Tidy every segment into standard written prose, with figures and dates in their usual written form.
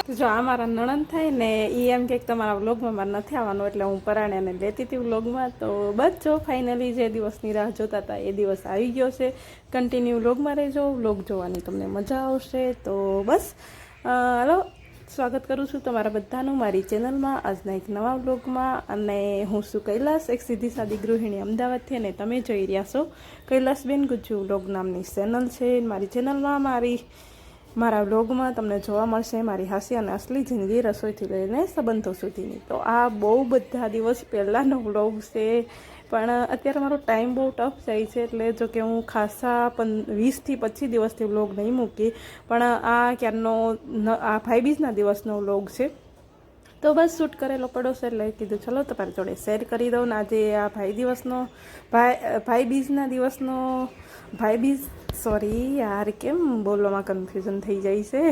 જો આ મારા નણંદ થાય ને એ એમ કે તમારા વ્લોગમાં મારે નથી આવવાનું, એટલે હું પરાણે લેતી હતી વ્લોગમાં. તો બસ જો ફાઇનલી જે દિવસની રાહ જોતા હતા એ દિવસ આવી ગયો છે. કન્ટિન્યુ વ્લોગમાં રહેજો, વ્લોગ જોવાની તમને મજા આવશે. તો બસ હલો, સ્વાગત કરું છું તમારા બધાનું મારી ચેનલમાં, આજના એક નવા વ્લોગમાં. અને હું છું કૈલાસ, એક સીધી સાદી ગૃહિણી અમદાવાદથી, અને તમે જોઈ રહ્યા છો કૈલાસબેન ગુજ્જુ વ્લોગ નામની ચેનલ છે. મારી ચેનલમાં મારા વ્લોગમાં તમને જોવા મળશે મારી હાસ્ય અને અસલી જિંદગી, રસોઈથી લઈને સંબંધો સુધીની. તો આ બહુ બધા દિવસ પહેલાંનો વ્લોગ છે, પણ અત્યારે મારો ટાઈમ બહુ ટફ જાય છે. એટલે જો કે હું ખાસા 20થી 25 દિવસથી વ્લોગ નહીં મૂકી, પણ આ ક્યારનો આ ભાઈબીજના દિવસનો વ્લોગ છે. તો બસ શૂટ કરેલો પડો છે, એટલે કીધું ચલો તમારી જોડે શેર કરી દઉં. ને આજે આ ભાઈબીજના દિવસનો સોરી યાર, કેમ બોલવામાં કન્ફ્યુઝન થઈ જાય છે.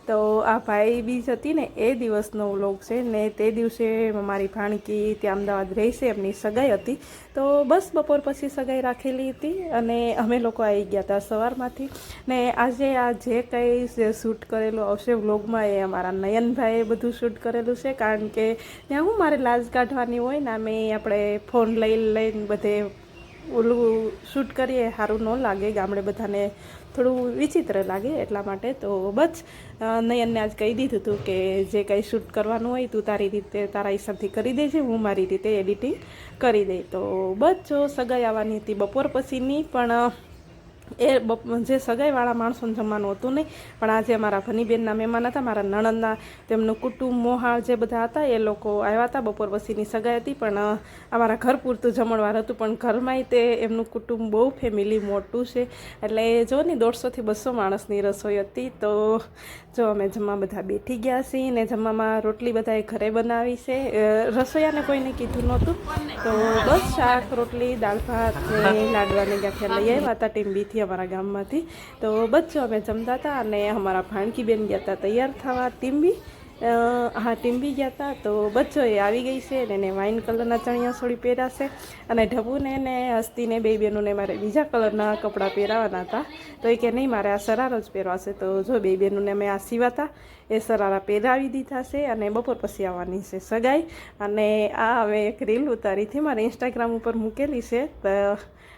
તો આ ભાઈબીજ હતી ને એ દિવસનો વ્લોગ છે. ને તે દિવસે મારી ભાણકી ત્યાં અમદાવાદ રહેશે, એમની સગાઈ હતી. તો બસ બપોર પછી સગાઈ રાખેલી હતી, અને અમે લોકો આવી ગયા હતા સવારમાંથી. ને આજે આ જે કંઈ શૂટ કરેલું આવશે વ્લોગમાં, એ અમારા નયનભાઈએ બધું શૂટ કરેલું છે. કારણ કે ત્યાં હું મારે લાજ કાઢવાની હોય ને, અમે આપણે ફોન લઈને બધે ઓલું શૂટ કરીએ, સારું ન લાગે, ગામડે બધાને થોડું વિચિત્ર લાગે, એટલા માટે. તો બસ નયનને આજ કહી દીધું હતું કે જે કંઈ શૂટ કરવાનું હોય તું તારી રીતે તારા હિસાબથી કરી દેજે, હું મારી રીતે એડિટિંગ કરી દઈ. તો બસ જો સગાઈ આવવાની હતી બપોર પછીની, પણ જે સગાઈવાળા માણસોને જમવાનું હતું નહીં. પણ આજે અમારા ભનીબેનના મહેમાન હતા, મારા નણંદના, તેમનું કુટુંબ મોહાળ જે બધા હતા એ લોકો આવ્યા હતા. બપોર પછીની સગાઈ હતી, પણ અમારા ઘર પૂરતું જમણવાર હતું. પણ ઘરમાંય તે એમનું કુટુંબ બહુ ફેમિલી મોટું છે, એટલે જો ને 150થી 200 માણસની રસોઈ હતી. તો જો અમે જમવા બધા બેઠી ગયા છીએ, ને જમવામાં રોટલી બધાએ ઘરે બનાવી છે. રસોઈયાને કોઈને કીધું નહોતું. તો બસ શાક, રોટલી, દાળ ભાત ને લાડવાને ગાંઠિયા લઈ આવ્યા હતા ટીમ્બીથી, અમારા ગામમાંથી. તો બસ જો અમે જમતા હતા, અને અમારા ભાણકી બેન ગયા હતા તૈયાર થવા ટીમ્બી. ટીમ્બી ગયા હતા. તો બચ્ચો એ આવી ગઈ છે, ને એને વાઇન કલરના ચણિયા ચોળી પહેર્યા છે. અને ઢબુને ને હસ્તીને બે બહેનોને મારે બીજા કલરના કપડાં પહેરાવાના હતા. તો એ કે નહીં, મારે આ સરારો જ પહેરવા છે. તો જો બે બહેનોને અમે આ સીવાતા એ સરારા પહેરાવી દીધા છે, અને બપોર પછી આવવાની છે સગાઈ. અને આ હવે એક રીલ ઉતારીથી મારે ઇન્સ્ટાગ્રામ ઉપર મૂકેલી છે, તો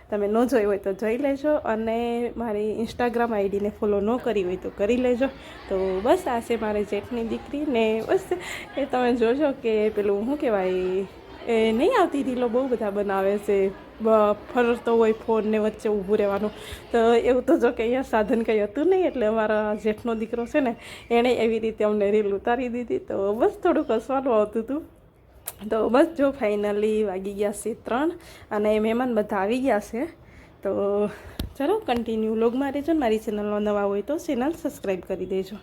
તમે ન જોઈ હોય તો જોઈ લેજો, અને મારી ઇન્સ્ટાગ્રામ આઈડીને ફોલો ન કરી હોય તો કરી લેજો. તો બસ આ છે મારી જેઠની દીકરી, ને બસ એ તમે જોજો કે પેલું શું કહેવાય, એ નહીં આવતી રીલો બહુ બધા બનાવે છે, ફરતો હોય ફોન ને વચ્ચે ઊભું રહેવાનું. તો એવું તો જો કે અહીંયા સાધન કંઈ હતું નહીં, એટલે અમારા જેઠનો દીકરો છે ને એણે એવી રીતે અમને રીલ ઉતારી દીધી. તો બસ થોડુંક હસવાનું આવતું હતું. તો બસ જો ફાઇનલી વાગી ગયા છે 3, અને મહેમાન બધા આવી ગયા છે. તો ચલો કન્ટિન્યુ વ્લોગમાં રહેજો. મારી ચેનલમાં નવા હોય તો ચેનલ સબસ્ક્રાઈબ કરી દેજો.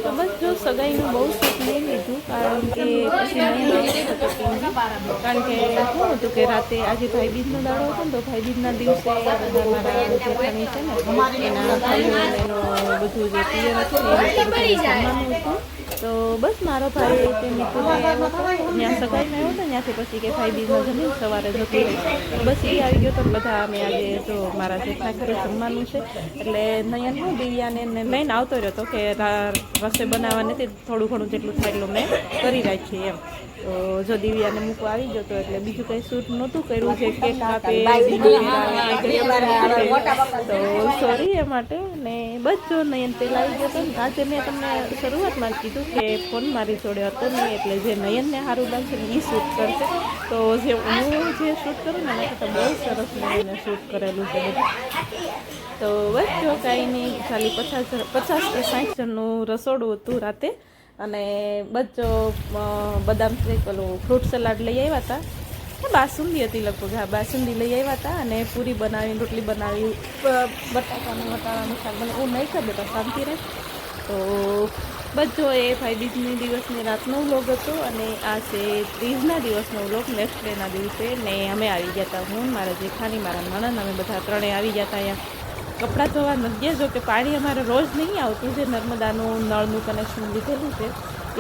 તો બસ જો સગાઈનું બહુ શૂટ નહીં લીધું, કારણ કે પછી કારણ કે શું હતું કે રાતે આજે ભાઈબીજનો દાડો હતો ને, તો ભાઈબીજના દિવસે બધા મારા જેઠાણી છે ને એના ભાઈઓ એનો બધું જે પિયર હતું ને એ જમવાનું હતું. તો બસ મારો ભાઈ તે મીઠું ત્યાં સગાઈમાં આવ્યો હતો, ત્યાંથી પછી કે ભાઈબીજનો જમીન સવારે જતું રહે. બસ એ આવી ગયો તો બધા અમે આજે જો મારા જેઠના ઘરે જમવાનું છે, એટલે નયન હું દિવ્યાને લઈને આવતો રહ્યો હતો કે રસોઈ બનાવવા નથી, થોડું ઘણું જેટલું થાય એટલું મેં કરી રાખીએ એમ. તો જો દિવ્યાને મૂકવા આવી ગયો હતો, એટલે બીજું કંઈ શૂટ નહોતું કર્યું, જે કેક કાપે તો સોરી એ માટે. ને બસ જો નયન પહેલાં આવી ગયો હતો ને, આજે મેં તમને શરૂઆતમાં જ કીધું કે ફોન મારી જોડે હતો નહીં, એટલે જે નયનને સારું લાગશે ને એ શૂટ કરશે. તો જે હું જે શૂટ કરું ને એના કરતાં બહુ સરસ નયને શૂટ કરેલું છે બધું. તો બસ જો કાંઈ નહીં, ખાલી 50 કે 60 જણનું રસોડું હતું રાતે. અને બચ્ચો બદામ શેક ઓલું ફ્રૂટ સલાડ લઈ આવ્યા હતા. બાસુંદી હતી લગભગ, હા બાસુંદી લઈ આવ્યા હતા. અને પૂરી બનાવી, રોટલી બનાવી, બટાકાનું વટાણાનું શાક બનાવ્યું. હું નહીં ખાય બેટા, શાંતિ રહે. તો બધો એ ભાઈ બીજની દિવસની રાતનો વ્લોગ હતો. અને આ છે ત્રીજના દિવસનો વ્લોગ, નેક્સ્ટ ડેના દિવસે. ને અમે આવી ગયા હતા, હું મારા જેઠાણી, મારા નણંદ, અમે બધા ત્રણેય આવી ગયા હતા અહીંયા કપડાં ધોવા નથી. જો કે પાણી અમારે રોજ નહીં આવતું, જે નર્મદાનું નળનું કનેક્શન લીધેલું છે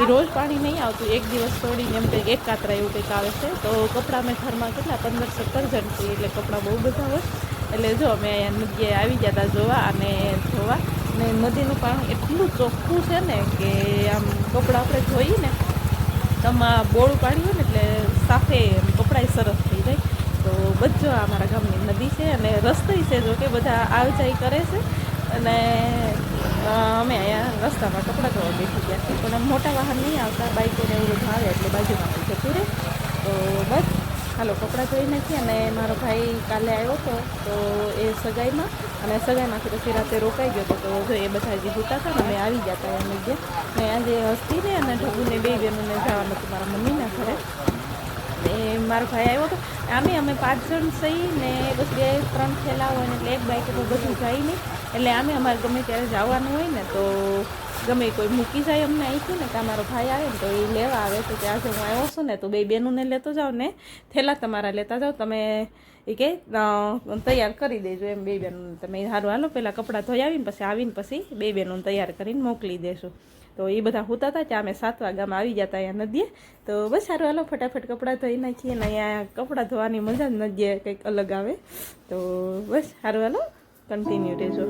એ રોજ પાણી નહીં આવતું, એક દિવસ છોડીને એમ કંઈક એક કાતરા એવું કંઈક આવે છે. તો કપડાં અમે ઘરમાં કેટલા 15-17 જણ છીએ, એટલે કપડાં બહુ બધા હોય. એટલે જો અમે અહીંયા નદીએ આવી ગયા હતા જોવા અને ધોવા. ને નદીનું પાણી એટલું ચોખ્ખું છે ને કે આમ કપડાં આપણે ધોઈએ ને આમાં બોળું પાણી હોય ને એટલે સાફે કપડાં સરસ થઈ જાય. તો બધો અમારા ગામની નદી છે અને રસ્તો છે, જો કે બધા આવ જાય કરે છે. અને અમે અહીંયા રસ્તામાં કપડાં ધોવા બેસી ગયા છીએ, પણ મોટા વાહન નહીં આવતા, બાઇકોને એવું બધું આવે એટલે બાજુમાંથી જતું રહે. તો બસ હાલો કપડાં ધોઈ નાખીએ. અને મારો ભાઈ કાલે આવ્યો હતો તો એ સગાઈમાં, અને સગાઈમાંથી પછી રાતે રોકાઈ ગયો હતો. તો જો એ બધા જે હોતા હતા ને અમે આવી ગયા હતા એમ ગયા. ને આજે હસ્તીને અને ઢબુને બે બહેનોને જવાનું હતું મારા મમ્મીના ઘરે. એ મારો ભાઈ આવ્યો હતો. આમે અમે 5 જણ સહી ને બસ 2-3 થેલા હોય ને એટલે એક બાઇક ઉપર બધું જાય નહીં. એટલે આમે અમારે ગમે ત્યારે જવાનું હોય ને તો ગમે કોઈ મૂકી જાય અમને અહીંથી ને, કે મારો ભાઈ આવે ને તો એ લેવા આવે. તો ત્યાં આજે હું આવ્યો છું ને તો બે બહેનોને લેતો જાઓ ને થેલા તમારા લેતા જાઓ તમે, એ કે તૈયાર કરી દેજો એમ બે બહેનોને. તમે સારું હાલો પહેલાં કપડાં ધોઈ આવીને પછી બે બહેનોને તૈયાર કરીને મોકલી દેશું. તો એ બધા હોતા હતા ત્યાં અમે 7 વાગ્યામાં આવી જતા અહીંયા નદીએ. તો બસ સારું હાલો ફટાફટ કપડાં ધોઈ નાખીએ. ને અહીંયા કપડાં ધોવાની મજા જ નદીએ કંઈક અલગ આવે. તો બસ સારું હાલો કન્ટિન્યુ રહેજો.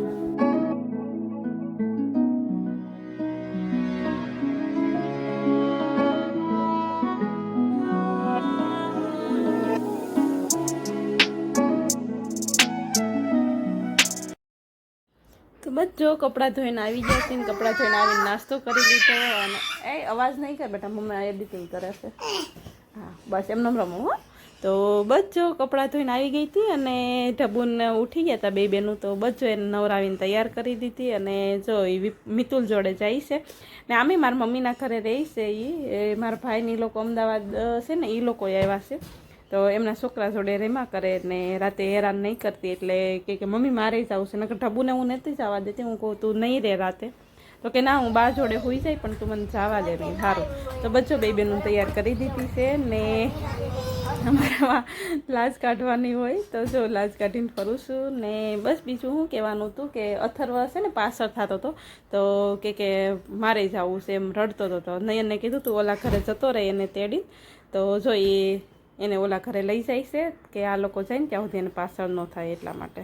તો બસ જો કપડાં ધોઈને આવી ગયા છે ને કપડાં ધોઈને આવીને નાસ્તો કરી લીધો. અને એ અવાજ નહીં કરે બેટા, મમ્મી એડિટિંગ કરે છે. હા બસ એમને રમું હો. તો બસ જો કપડાં ધોઈને આવી ગઈ હતી અને ઢબુને ઉઠી ગયા હતા બે બહેનું. તો બસ જો એને નવરાવીને તૈયાર કરી દીધી. અને જો એ મિતુલ જોડે જાય છે ને આમે મારા મમ્મીના ઘરે રહી છે. એ મારા ભાઈની લોકો અમદાવાદ છે ને એ લોકો આવ્યા છે. તો એમના છોકરા જોડે રેમા કરે ને રાતે હેરાન નહીં કરતી. એટલે કે મમ્મી મારે જવું છે, નકર ઢબુને હું નથી જવા દેતી. હું કહું તું નહીં રહે રાતે, તો કે ના હું બા જોડે હોઈ જાય પણ તું મને જવા દે નહીં. સારું તો બચ્ચો બે બહેનું તૈયાર કરી દીધી છે. ને અમારામાં લાજ કાઢવાની હોય તો જો લાજ કાઢીને ફરું છું. ને બસ બીજું શું કહેવાનું હતું કે અથર્વ છે ને પાછળ થતો હતો તો કે મારે જવું છે એમ રડતો હતો. તો નયનને કીધું તું ઓલા ઘરે જતો રહે એને તેડી. તો જો એને ઓલા ઘરે લઈ જાય છે કે આ લોકો જાય ને ત્યાં સુધી એને પાછળ ન થાય એટલા માટે.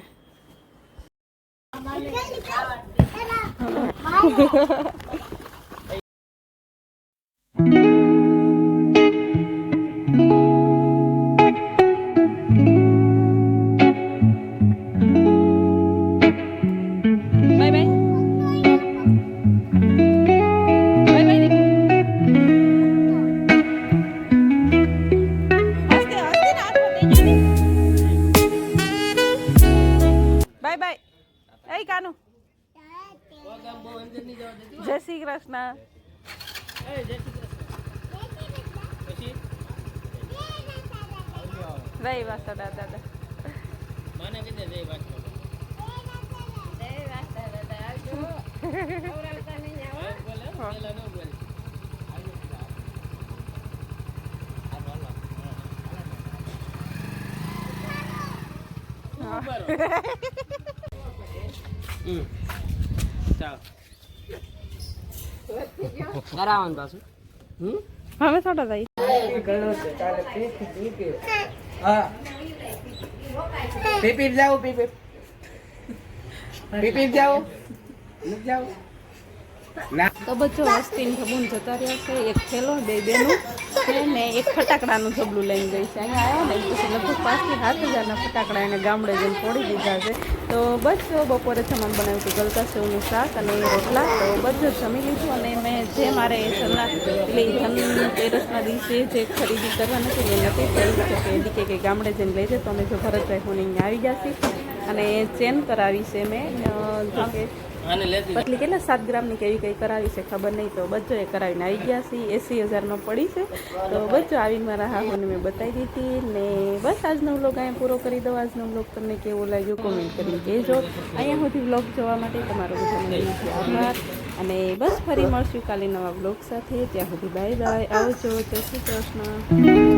જય શ્રી કૃષ્ણ. જય વાસડા દાદા. મને કીધે જય વાસડા. જય વાસડા દાદા આવજો. ઓરલતા નહીં આવો. બોલે પેલા નો બોલ. ચાલ કરાવવાનું પાછું. હવે થોડા જાય ઘણો છે ચાલે પીપી. હા પીપી જાઓ પીપી જાઓ નથી જાઓ તો બચ્ચો વસ્તીને ઢબુન જતા રહ્યા છે. એક થેલો, 2 બેનું છે ને એક ફટાકડાનું ઢબલું લઈને ગઈ છે. અહીંયા આવ્યા ને પછી લગભગ 5,000 થી 7,000 ફટાકડા એને ગામડે જઈને ફોડી દીધા છે. તો બસ બપોરે જમવાનું બનાવ્યું હતું ગલકા સેવનું શાક અને રોટલા. તો બધું જમી લીધું અને મેં જે મારે ધનતેરસના દિવસે જે ખરીદી કરવાની હતી એ નથી થઈ છે કે ગામડે જઈને લઈ જાય. તો અમે જો ભરતભાઈ હું અહીંયા આવી ગયા છીએ અને ચેન કરાવી છે મેં જો કે પતલી કેટલા 7 ગ્રામની કેવી કંઈ કરાવી છે ખબર નહીં. તો બચ્ચો એ કરાવીને આવી ગયા છે. 80,000માં પડી છે. તો બચ્ચો આવીને મારા હાહુને મેં બતાવી દીધી ને બસ આજનો વ્લોગ અહીંયા પૂરો કરી દો. આજનો વ્લોગ તમને કેવો લાગ્યો કોમેન્ટ કરીને કહેજો. અહીંયા સુધી વ્લોગ જોવા માટે તમારો બધાનો આભાર અને બસ ફરી મળશું કાલે નવા વ્લોગ સાથે. ત્યાં સુધી બાય બાય, આવજો, જય શ્રી કૃષ્ણ.